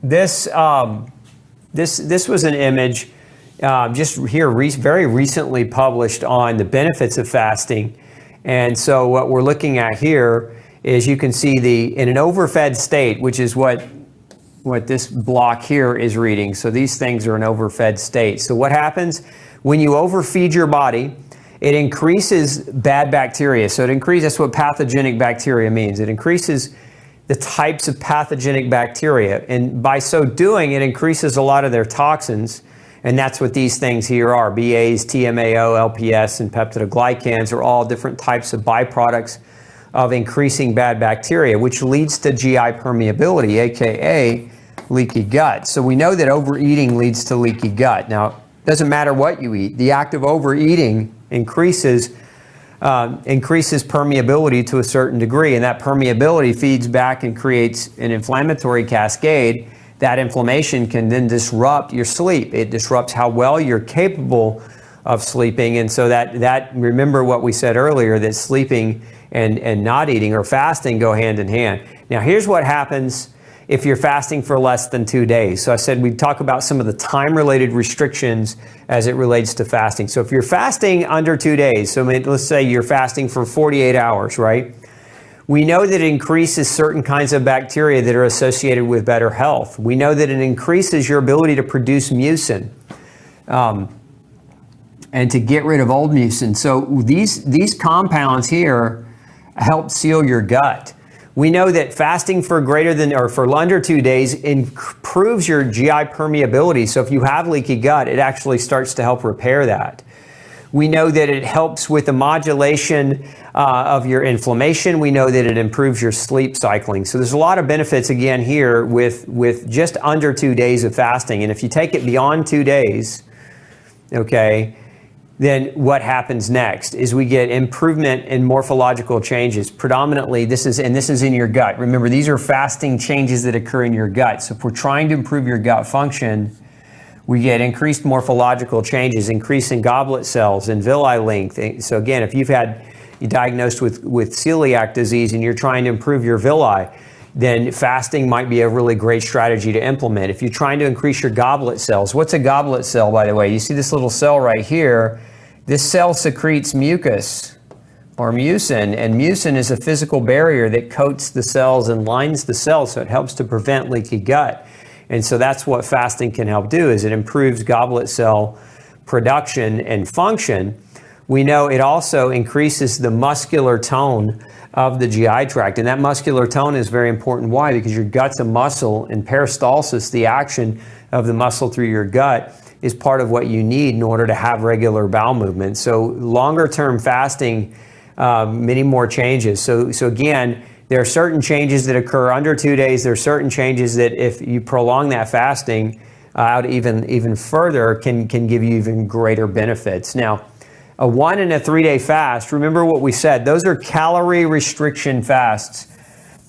this was an image just here very recently published on the benefits of fasting. And so what we're looking at here is you can see in an overfed state, which is what this block here is reading. So these things are an overfed state. So what happens when you overfeed your body? It increases bad bacteria. So that's what pathogenic bacteria means. It increases the types of pathogenic bacteria. And by so doing, it increases a lot of their toxins. And that's what these things here are. BAs, TMAO, LPS, and peptidoglycans are all different types of byproducts of increasing bad bacteria, which leads to GI permeability, AKA leaky gut. So we know that overeating leads to leaky gut. Now, it doesn't matter what you eat. The act of overeating increases permeability to a certain degree, and that permeability feeds back and creates an inflammatory cascade. That inflammation can then disrupt your sleep. It disrupts how well you're capable of sleeping, and so that remember what we said earlier, that sleeping and not eating or fasting go hand in hand. Now, here's what happens if you're fasting for less than 2 days. So I said we'd talk about some of the time-related restrictions as it relates to fasting. So if you're fasting under 2 days, so let's say you're fasting for 48 hours, right? We know that it increases certain kinds of bacteria that are associated with better health. We know that it increases your ability to produce mucin and to get rid of old mucin. So these compounds here help seal your gut. We know that fasting for under 2 days improves your GI permeability. So if you have leaky gut, it actually starts to help repair that. We know that it helps with the modulation of your inflammation. We know that it improves your sleep cycling. So there's a lot of benefits again here with just under 2 days of fasting. And if you take it beyond 2 days, okay, then what happens next is we get improvement in morphological changes. Predominantly, this is in your gut. Remember, these are fasting changes that occur in your gut. So if we're trying to improve your gut function, we get increased morphological changes, increase in goblet cells and villi length. So again, if you're diagnosed with celiac disease and you're trying to improve your villi, then fasting might be a really great strategy to implement. If you're trying to increase your goblet cells, what's a goblet cell, by the way? You see this little cell right here. This cell secretes mucus or mucin, and mucin is a physical barrier that coats the cells and lines the cells, so it helps to prevent leaky gut. And so that's what fasting can help do, is it improves goblet cell production and function. We know it also increases the muscular tone of the GI tract, and that muscular tone is very important. Why? Because your gut's a muscle, and peristalsis, the action of the muscle through your gut, is part of what you need in order to have regular bowel movement. So longer term fasting, many more changes. So again, there are certain changes that occur under 2 days. There are certain changes that if you prolong that fasting out even further can give you even greater benefits. Now, a 1 and a 3 day fast, remember what we said, those are calorie restriction fasts.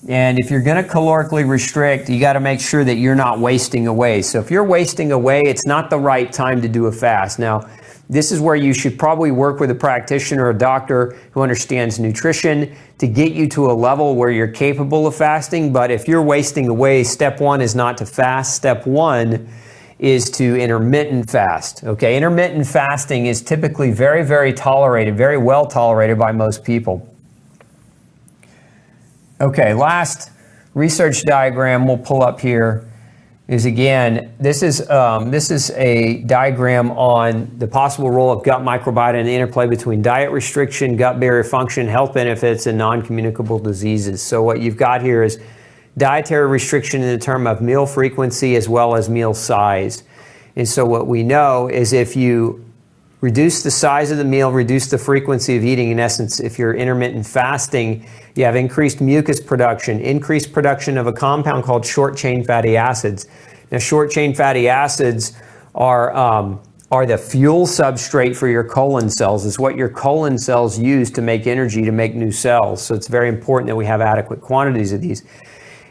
And if you're going to calorically restrict, you got to make sure that you're not wasting away. So if you're wasting away, it's not the right time to do a fast. Now, this is where you should probably work with a practitioner or a doctor who understands nutrition to get you to a level where you're capable of fasting. But if you're wasting away, step 1 is not to fast. Step 1 is to intermittent fast. Okay, intermittent fasting is typically very, very tolerated, very well tolerated by most people. Okay, last research diagram we'll pull up here is, again, this is a diagram on the possible role of gut microbiota and the interplay between diet restriction, gut barrier function, health benefits, and non-communicable diseases. So what you've got here is dietary restriction in the term of meal frequency as well as meal size. And so what we know is if you reduce the size of the meal, reduce the frequency of eating, in essence, if you're intermittent fasting, you have increased mucus production, increased production of a compound called short-chain fatty acids. Now, short-chain fatty acids are the fuel substrate for your colon cells. It's what your colon cells use to make energy, to make new cells. So it's very important that we have adequate quantities of these.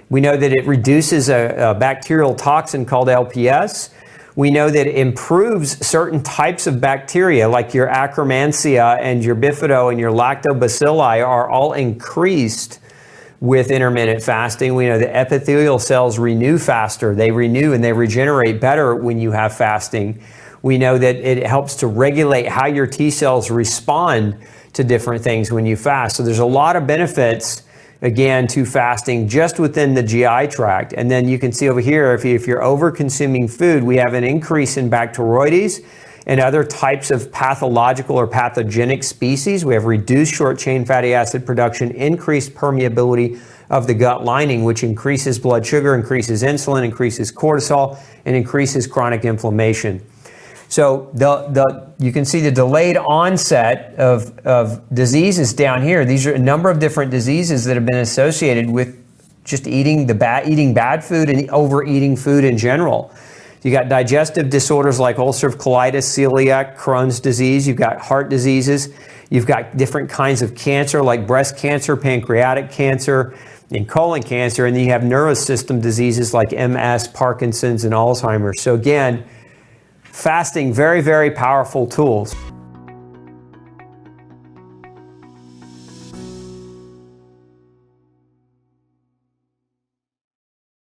We know that it reduces a bacterial toxin called LPS. We know that it improves certain types of bacteria, like your Akkermansia and your Bifido and your lactobacilli are all increased with intermittent fasting. We know that epithelial cells renew faster. They renew and they regenerate better when you have fasting. We know that it helps to regulate how your T cells respond to different things when you fast. So there's a lot of benefits, again, to fasting just within the GI tract. And then you can see over here, if you're over consuming food, we have an increase in Bacteroides and other types of pathological or pathogenic species. We have reduced short chain fatty acid production, increased permeability of the gut lining, which increases blood sugar, increases insulin, increases cortisol, and increases chronic inflammation. So you can see the delayed onset of diseases down here. These are a number of different diseases that have been associated with just eating bad food and overeating food in general. You got digestive disorders like ulcerative colitis, celiac, Crohn's disease. You've got heart diseases. You've got different kinds of cancer like breast cancer, pancreatic cancer, and colon cancer. And then you have neurosystem diseases like MS, Parkinson's, and Alzheimer's. So again, fasting, very, very powerful tools.